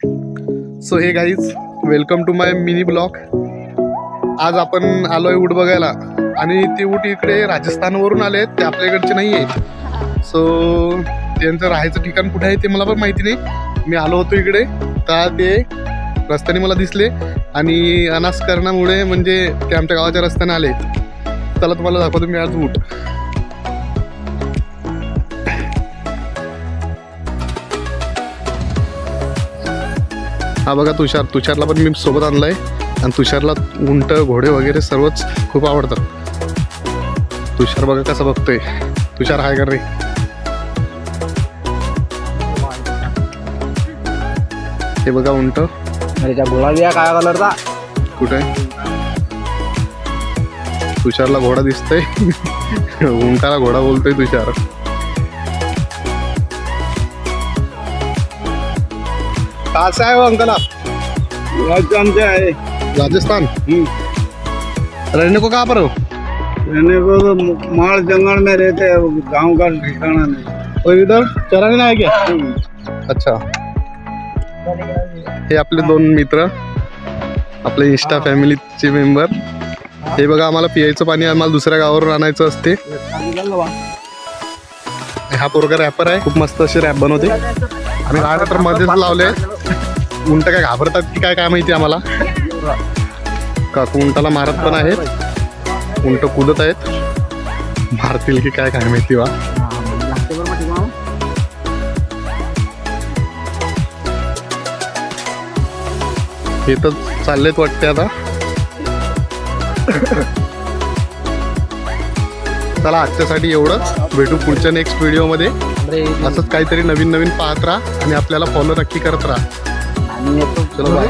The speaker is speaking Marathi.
So hey guys, welcome to my mini blog. आज आपण आलोय ऊट बघायला आणि ते ऊट इकडे राजस्थानवरून आले आहेत, ते आपल्याकडचे नाही आहेत. सो त्यांचं राहायचं ठिकाण कुठे आहे ते मला पण माहिती नाही. मी आलो होतो इकडे तर ते रस्त्याने मला दिसले आणि अनासकरणामुळे म्हणजे ते आमच्या गावाच्या रस्त्याने आले. चला तुम्हाला दाखवतो मी आज ऊट. हा बघा तुषारला पण मी सोबत आणलाय आणि तुषारला उंट घोडे वगैरे सर्वच खूप आवडतात. तुषार बघा कसं बघतोय. तुषार हाय कर रे. हे बघा उंट. घोडा बिया काय कलरचा कुठे तुषारला घोडा दिसतोय. उंटाला घोडा बोलतोय तुषार. कहाँ से आए हो अंकल आप? राजस्थान से आए. राजस्थान. रहने को कहाँ पर हो? रहने को तो माड़ जंगल में रहते हैं, गांव का ठिकाना नहीं. और इधर चराने नाही क्या? अच्छा. हे आपले दोन मित्र, आपले इंस्टा फॅमिलीचे मेंबर. हे बघा, आम्हाला पियायचं पाणी आम्हाला दुसऱ्या गावावरून आणायचं असते. हा पोरगा रॅपर आहे, खूप मस्त असे रॅप बनवते आणि गाणं तर मध्येच लावले. उंट काय घाबरतात की काय माहिती आम्हाला. काकू उंटाला मारत पण आहेत. उंट कुदत आहेत, मारतील की काय माहिती वा. हे तर चाललेत वाटते आता. चला आजच्यासाठी एवढंच. भेटू पुढच्या नेक्स्ट व्हिडिओमध्ये. असंच काहीतरी नवीन पाहत राहा आणि आपल्याला फॉलो नक्की करत राहा. आणि चलो बाय.